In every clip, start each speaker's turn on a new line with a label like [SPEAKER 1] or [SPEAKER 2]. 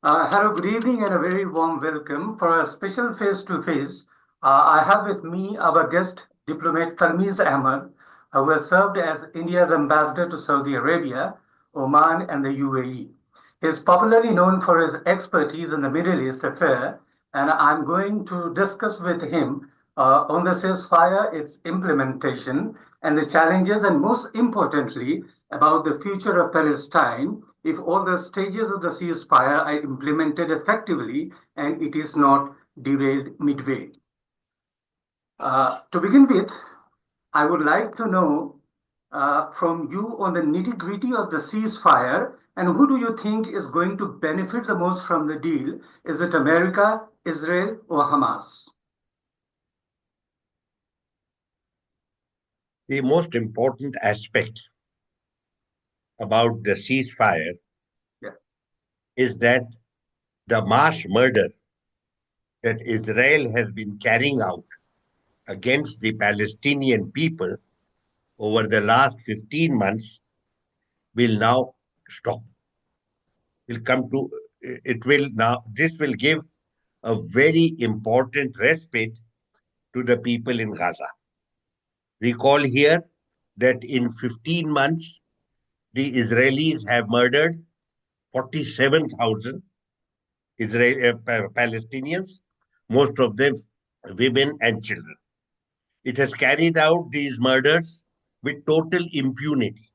[SPEAKER 1] Hello, good evening, and a very warm welcome for a special face-to-face. I have with me our guest, Diplomat Talmiz Ahmad, who has served as India's ambassador to Saudi Arabia, Oman, and the UAE. He is popularly known for his expertise in the Middle East affair, and I'm going to discuss with him on the ceasefire, its implementation, and the challenges, and most importantly, about the future of Palestine if all the stages of the ceasefire are implemented effectively and it is not derailed midway. To begin with, I would like to know from you on the nitty-gritty of the ceasefire and who do you think is going to benefit the most from the deal? Is it America, Israel, or Hamas?
[SPEAKER 2] The most important aspect about the ceasefire
[SPEAKER 1] Yeah.
[SPEAKER 2] is that the mass murder that Israel has been carrying out against the Palestinian people over the last 15 months will now stop. Will come to it will now this will give a very important respite to the people in Gaza. Recall here that in 15 months the Israelis have murdered 47,000 Palestinians, most of them women and children. It has carried out these murders with total impunity.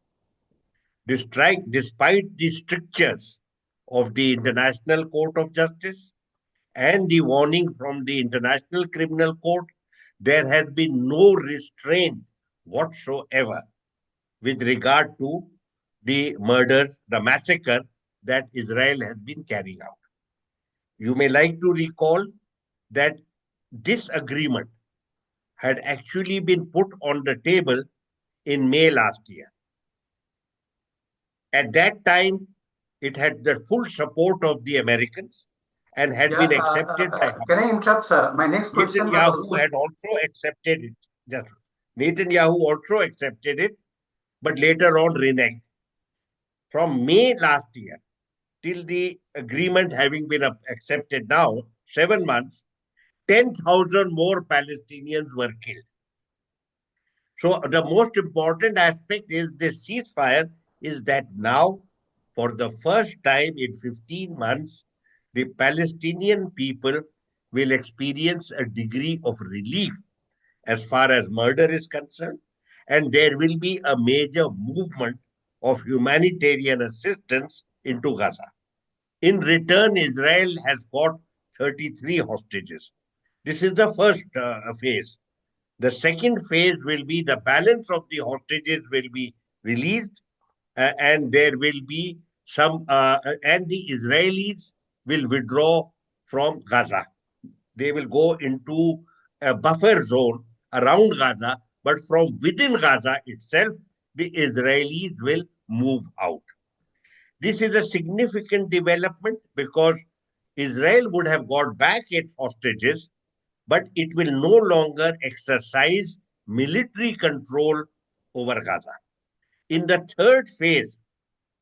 [SPEAKER 2] Despite the strictures of the International Court of Justice and the warning from the International Criminal Court, there has been no restraint whatsoever with regard to the murders, the massacre that Israel has been carrying out. You may like to recall that this agreement had actually been put on the table in May last year. At that time, it had the full support of the Americans and had
[SPEAKER 1] Yeah,
[SPEAKER 2] been accepted by
[SPEAKER 1] can
[SPEAKER 2] Hamas.
[SPEAKER 1] I interrupt, sir? My next question was
[SPEAKER 2] Netanyahu
[SPEAKER 1] also.
[SPEAKER 2] had also accepted it. Just, Netanyahu also accepted it, but later on reneged. From May last year till the agreement having been accepted now, 7 months, 10,000 more Palestinians were killed. So the most important aspect is this ceasefire is that now, for the first time in 15 months, the Palestinian people will experience a degree of relief as far as murder is concerned, and there will be a major movement of humanitarian assistance into Gaza. In return, Israel has got 33 hostages. This is the first phase. The second phase will be the balance of the hostages will be released, and there will be and the Israelis will withdraw from Gaza. They will go into a buffer zone around Gaza, but from within Gaza itself, the Israelis will move out. This is a significant development because Israel would have got back its hostages, but it will no longer exercise military control over Gaza. In the third phase,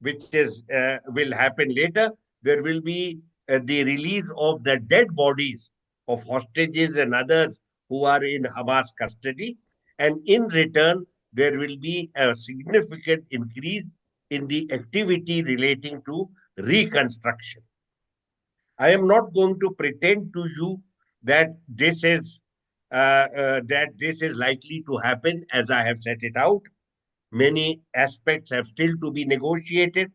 [SPEAKER 2] which will happen later, there will be the release of the dead bodies of hostages and others who are in Hamas custody, and in return, there will be a significant increase in the activity relating to reconstruction. I am not going to pretend to you that this is likely to happen as I have set it out. Many aspects have still to be negotiated.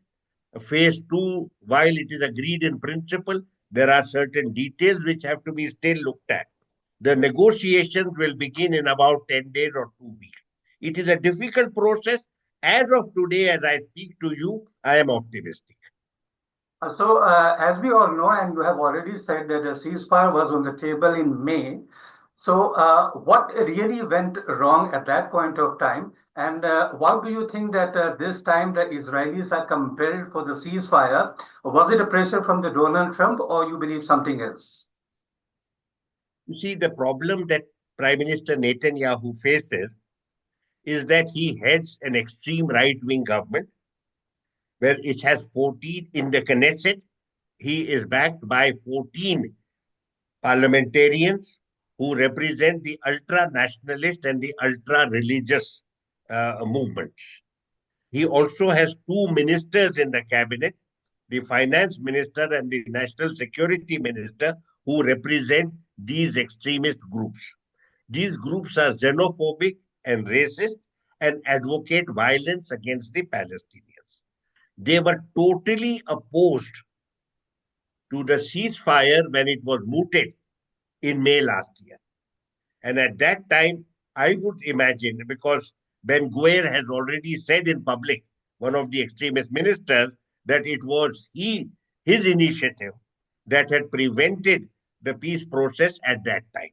[SPEAKER 2] Phase two, while it is agreed in principle, there are certain details which have to be still looked at. The negotiations will begin in about 10 days or 2 weeks. It is a difficult process. As of today, as I speak to you, I am optimistic.
[SPEAKER 1] As we all know, and you have already said that a ceasefire was on the table in May. What really went wrong at that point of time? And why do you think that this time the Israelis are compelled for the ceasefire? Was it a pressure from the Donald Trump, or you believe something else?
[SPEAKER 2] You see, the problem that Prime Minister Netanyahu faces is that he heads an extreme right wing government where it has 14 in the Knesset he is backed by 14 parliamentarians who represent the ultra nationalist and the ultra religious movements. He also has two ministers in the cabinet, the finance minister and the national security minister, who represent these extremist groups. These groups are xenophobic and racist and advocate violence against the Palestinians. They were totally opposed to the ceasefire when it was mooted in May last year. And at that time, I would imagine, because Ben Guer has already said in public, one of the extremist ministers, that it was his initiative that had prevented the peace process at that time.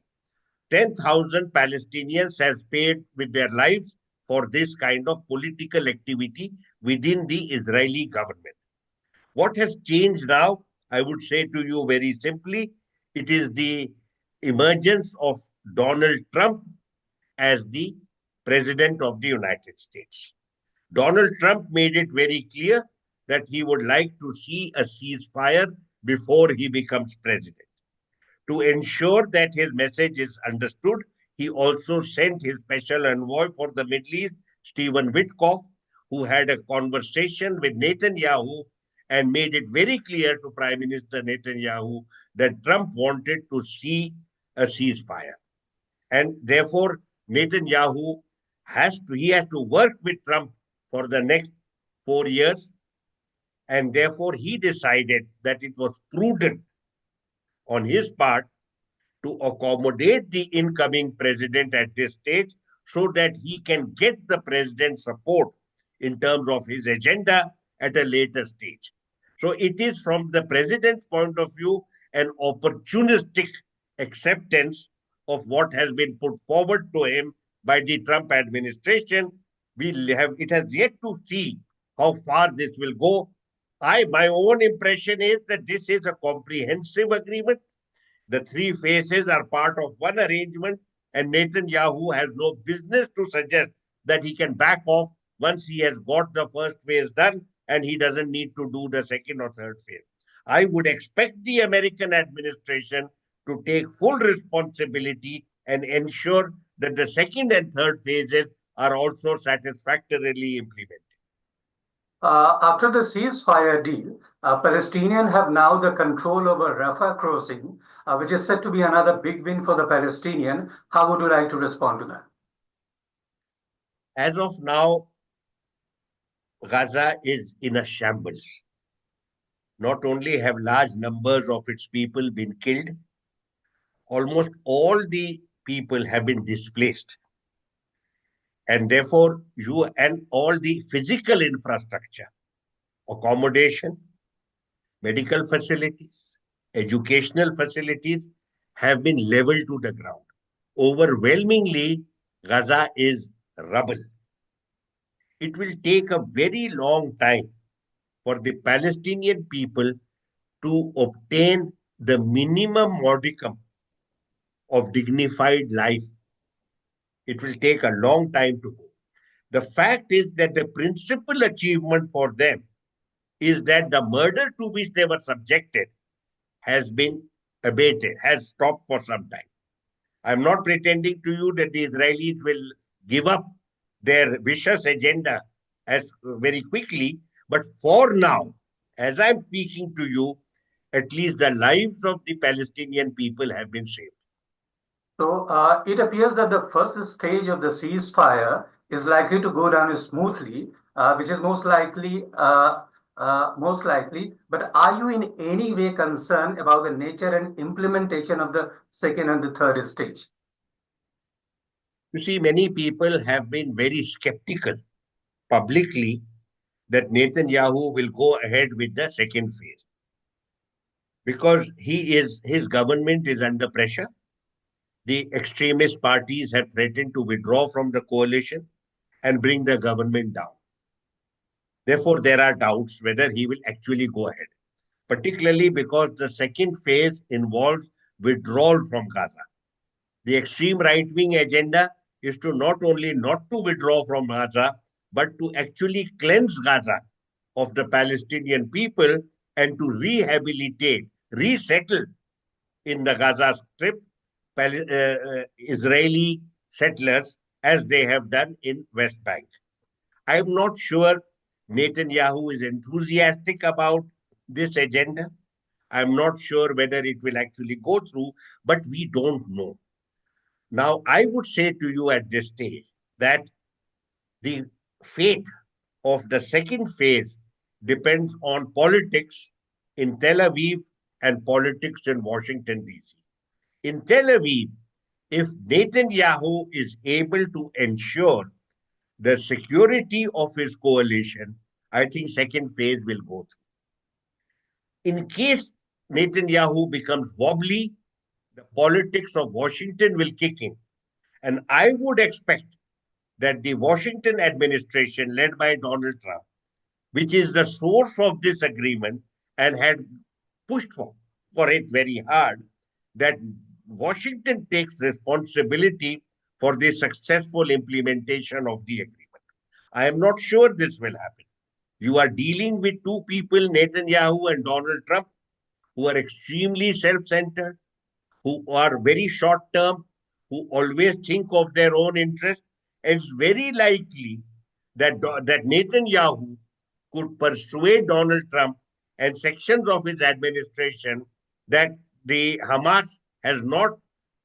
[SPEAKER 2] 10,000 Palestinians have paid with their lives for this kind of political activity within the Israeli government. What has changed now? I would say to you very simply, it is the emergence of Donald Trump as the President of the United States. Donald Trump made it very clear that he would like to see a ceasefire before he becomes president. To ensure that his message is understood, he also sent his special envoy for the Middle East, Stephen Witkoff, who had a conversation with Netanyahu and made it very clear to Prime Minister Netanyahu that Trump wanted to see a ceasefire. And therefore, Netanyahu has to work with Trump for the next 4 years. And therefore, he decided that it was prudent on his part to accommodate the incoming president at this stage so that he can get the president's support in terms of his agenda at a later stage. So it is from the president's point of view an opportunistic acceptance of what has been put forward to him by the Trump administration. It has yet to see how far this will go. My own impression is that this is a comprehensive agreement. The three phases are part of one arrangement, and Netanyahu has no business to suggest that he can back off once he has got the first phase done and he doesn't need to do the second or third phase. I would expect the American administration to take full responsibility and ensure that the second and third phases are also satisfactorily implemented.
[SPEAKER 1] After the ceasefire deal, Palestinians have now the control over Rafa Crossing, which is said to be another big win for the Palestinian. How would you like to respond to that?
[SPEAKER 2] As of now, Gaza is in a shambles. Not only have large numbers of its people been killed, almost all the people have been displaced. And therefore, all the physical infrastructure, accommodation, medical facilities, educational facilities have been leveled to the ground. Overwhelmingly, Gaza is rubble. It will take a very long time for the Palestinian people to obtain the minimum modicum of dignified life. It will take a long time to go. The fact is that the principal achievement for them is that the murder to which they were subjected has been abated, has stopped for some time. I'm not pretending to you that the Israelis will give up their vicious agenda as very quickly, but for now, as I'm speaking to you, at least the lives of the Palestinian people have been saved.
[SPEAKER 1] So it appears that the first stage of the ceasefire is likely to go down smoothly, which is most likely. But are you in any way concerned about the nature and implementation of the second and the third stage?
[SPEAKER 2] You see, many people have been very skeptical publicly that Netanyahu will go ahead with the second phase because his government is under pressure. The extremist parties have threatened to withdraw from the coalition and bring the government down. Therefore, there are doubts whether he will actually go ahead, particularly because the second phase involves withdrawal from Gaza. The extreme right-wing agenda is to not only not to withdraw from Gaza, but to actually cleanse Gaza of the Palestinian people and to rehabilitate, resettle in the Gaza Strip Israeli settlers as they have done in West Bank. I'm not sure Netanyahu is enthusiastic about this agenda. I'm not sure whether it will actually go through, but we don't know. Now, I would say to you at this stage that the fate of the second phase depends on politics in Tel Aviv and politics in Washington, D.C. In Tel Aviv, if Netanyahu is able to ensure the security of his coalition, I think second phase will go through. In case Netanyahu becomes wobbly, the politics of Washington will kick in. And I would expect that the Washington administration, led by Donald Trump, which is the source of this agreement and had pushed for it very hard, that Washington takes responsibility for the successful implementation of the agreement. I am not sure this will happen. You are dealing with two people, Netanyahu and Donald Trump, who are extremely self centered, who are very short term, who always think of their own interest. It's very likely that Netanyahu could persuade Donald Trump and sections of his administration that the Hamas has not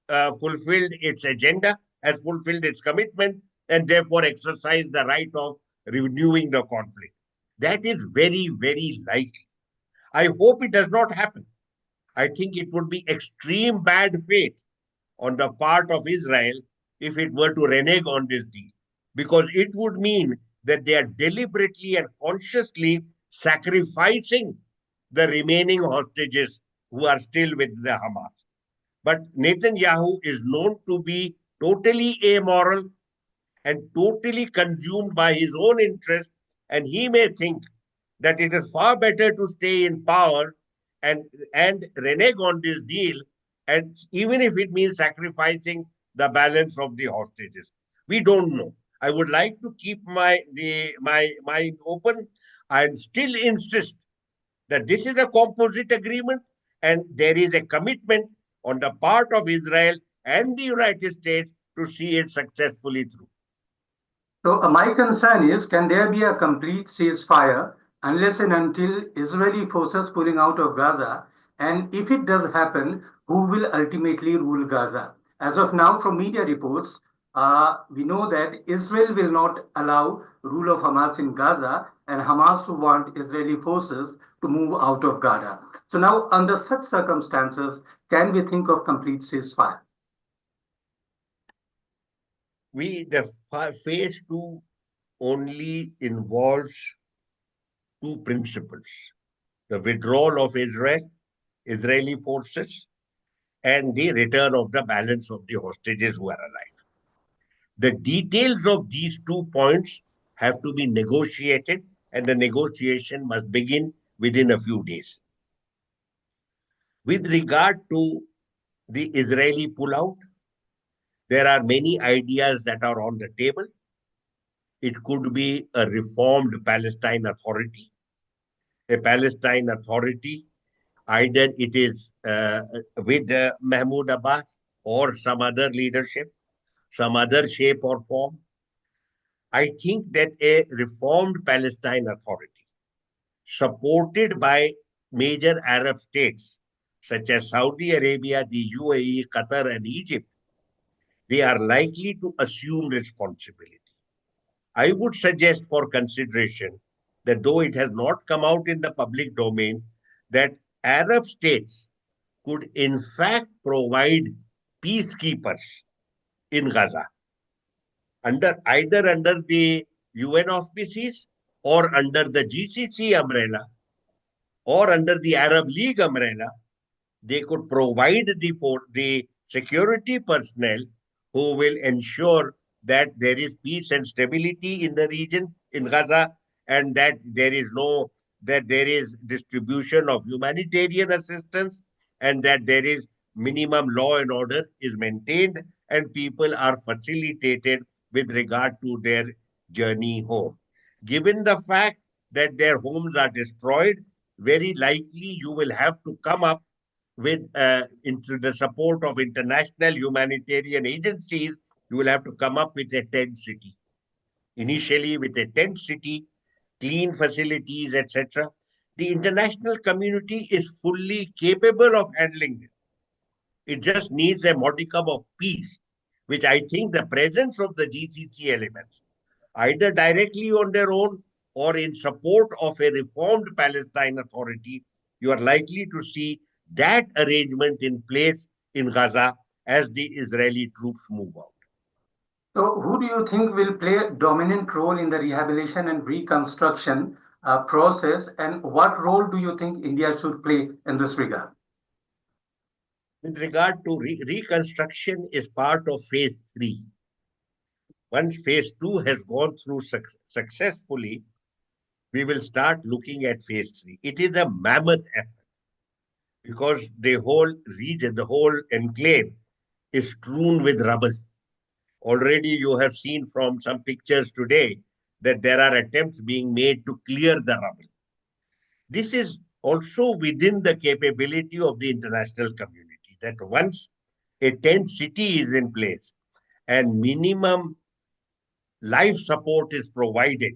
[SPEAKER 2] fulfilled its agenda, has fulfilled its commitment, and therefore exercised the right of renewing the conflict. That is very, very likely. I hope it does not happen. I think it would be extreme bad faith on the part of Israel if it were to renege on this deal, because it would mean that they are deliberately and consciously sacrificing the remaining hostages who are still with the Hamas. But Netanyahu is known to be totally amoral and totally consumed by his own interest, and he may think that it is far better to stay in power and renege on this deal, and even if it means sacrificing the balance of the hostages. We don't know. I would like to keep my mind open and still insist that this is a composite agreement and there is a commitment on the part of Israel and the United States to see it successfully through.
[SPEAKER 1] So my concern is, can there be a complete ceasefire unless and until Israeli forces pulling out of Gaza? And if it does happen, who will ultimately rule Gaza? As of now, from media reports, we know that Israel will not allow rule of Hamas in Gaza, and Hamas want Israeli forces to move out of Gaza. So now, under such circumstances, can we think of complete ceasefire?
[SPEAKER 2] The phase two only involves two principles: the withdrawal of Israeli forces, and the return of the balance of the hostages who are alive. The details of these 2 points have to be negotiated, and the negotiation must begin within a few days. With regard to the Israeli pullout, there are many ideas that are on the table. It could be a reformed Palestine Authority. A Palestine Authority, either it is with Mahmoud Abbas or some other leadership, some other shape or form. I think that a reformed Palestine Authority, supported by major Arab states such as Saudi Arabia, the UAE, Qatar, and Egypt, they are likely to assume responsibility. I would suggest for consideration that though it has not come out in the public domain, that Arab states could in fact provide peacekeepers in Gaza, either under the UN auspices or under the GCC umbrella or under the Arab League umbrella. They could provide the security personnel who will ensure that there is peace and stability in the region, in Gaza, and that there is distribution of humanitarian assistance, and that there is minimum law and order is maintained, and people are facilitated with regard to their journey home. Given the fact that their homes are destroyed, very likely you will have to come up with into the support of international humanitarian agencies. You will have to come up with a tent city. Initially, with a tent city, clean facilities, etc. The international community is fully capable of handling this. It just needs a modicum of peace, which I think the presence of the GCC elements, either directly on their own or in support of a reformed Palestine Authority, you are likely to see that arrangement in place in Gaza as the Israeli troops move out.
[SPEAKER 1] So, who do you think will play a dominant role in the rehabilitation and reconstruction process, and what role do you think India should play in this regard?
[SPEAKER 2] With regard to reconstruction is part of phase 3. Once phase 2 has gone through successfully, we will start looking at phase 3. It is a mammoth effort because the whole region, the whole enclave is strewn with rubble. Already you have seen from some pictures today that there are attempts being made to clear the rubble. This is also within the capability of the international community that once a tent city is in place and minimum life support is provided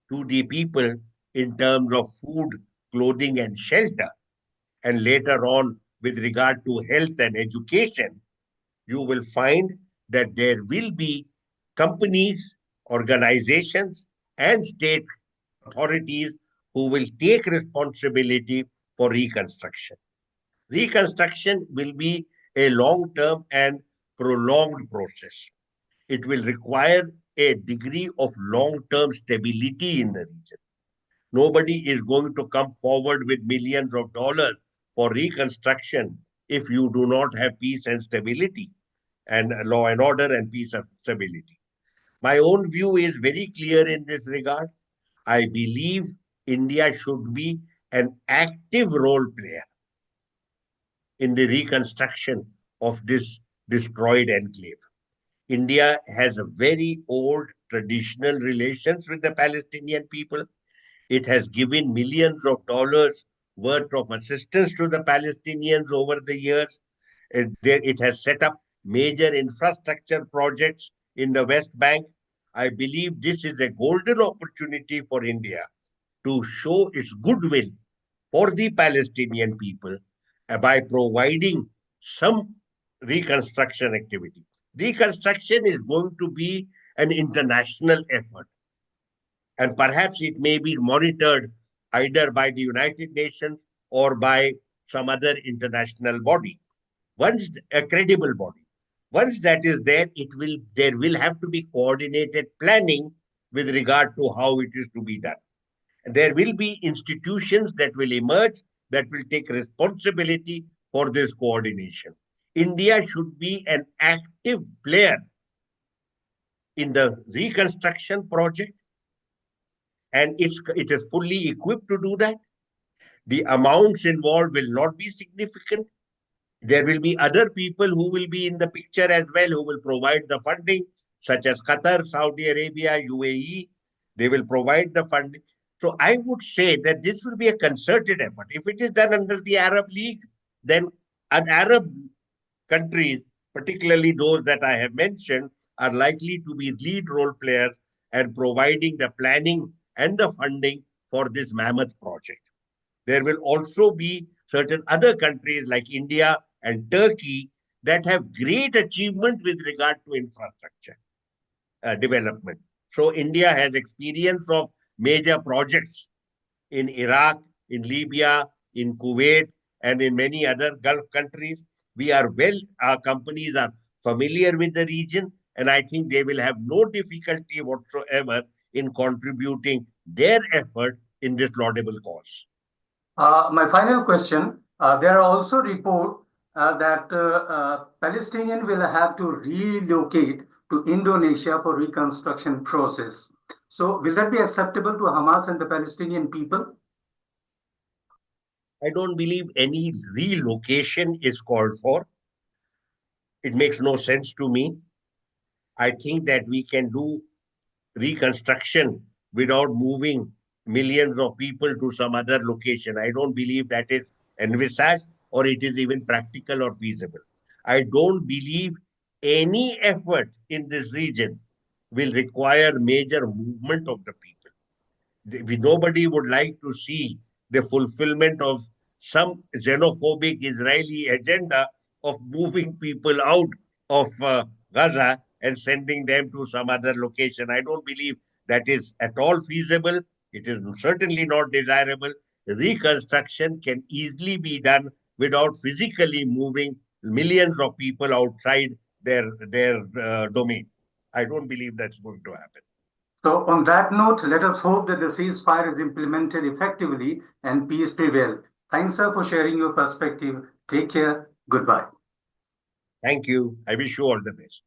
[SPEAKER 2] to the people in terms of food, clothing, and shelter, and later on with regard to health and education, you will find that there will be companies, organizations, and state authorities who will take responsibility for reconstruction. Reconstruction will be a long term and prolonged process. It will require a degree of long term stability in the region. Nobody is going to come forward with millions of dollars for reconstruction if you do not have peace and stability and law and order and peace and stability. My own view is very clear in this regard. I believe India should be an active role player in the reconstruction of this destroyed enclave. India has a very old traditional relations with the Palestinian people. It has given millions of dollars worth of assistance to the Palestinians over the years. It has set up major infrastructure projects in the West Bank. I believe this is a golden opportunity for India to show its goodwill for the Palestinian people by providing some reconstruction activity. Reconstruction is going to be an international effort, and perhaps it may be monitored either by the United Nations or by some other international body. Once a credible body, once that is there, there will have to be coordinated planning with regard to how it is to be done. And there will be institutions that will emerge that will take responsibility for this coordination. India should be an active player in the reconstruction project, and it is fully equipped to do that. The amounts involved will not be significant. There will be other people who will be in the picture as well, who will provide the funding, such as Qatar, Saudi Arabia, UAE. They will provide the funding. So I would say that this will be a concerted effort. If it is done under the Arab League, then an Arab countries, particularly those that I have mentioned, are likely to be lead role players and providing the planning and the funding for this mammoth project. There will also be certain other countries like India and Turkey that have great achievement with regard to infrastructure development. So India has experience of major projects in Iraq, in Libya, in Kuwait, and in many other Gulf countries. Our companies are familiar with the region, and I think they will have no difficulty whatsoever in contributing their effort in this laudable cause.
[SPEAKER 1] My final question, there are also reports that Palestinians will have to relocate to Indonesia for reconstruction process. So will that be acceptable to Hamas and the Palestinian people?
[SPEAKER 2] I don't believe any relocation is called for. It makes no sense to me. I think that we can do reconstruction without moving millions of people to some other location. I don't believe that is envisaged or it is even practical or feasible. I don't believe any effort in this region will require major movement of the people. Nobody would like to see the fulfillment of some xenophobic Israeli agenda of moving people out of Gaza and sending them to some other location. I don't believe that is at all feasible. It is certainly not desirable. Reconstruction can easily be done without physically moving millions of people outside their domain. I don't believe that's going to happen.
[SPEAKER 1] So, on that note, let us hope that the ceasefire is implemented effectively and peace prevail. Thanks, sir, for sharing your perspective. Take care. Goodbye.
[SPEAKER 2] Thank you. I wish you all the best.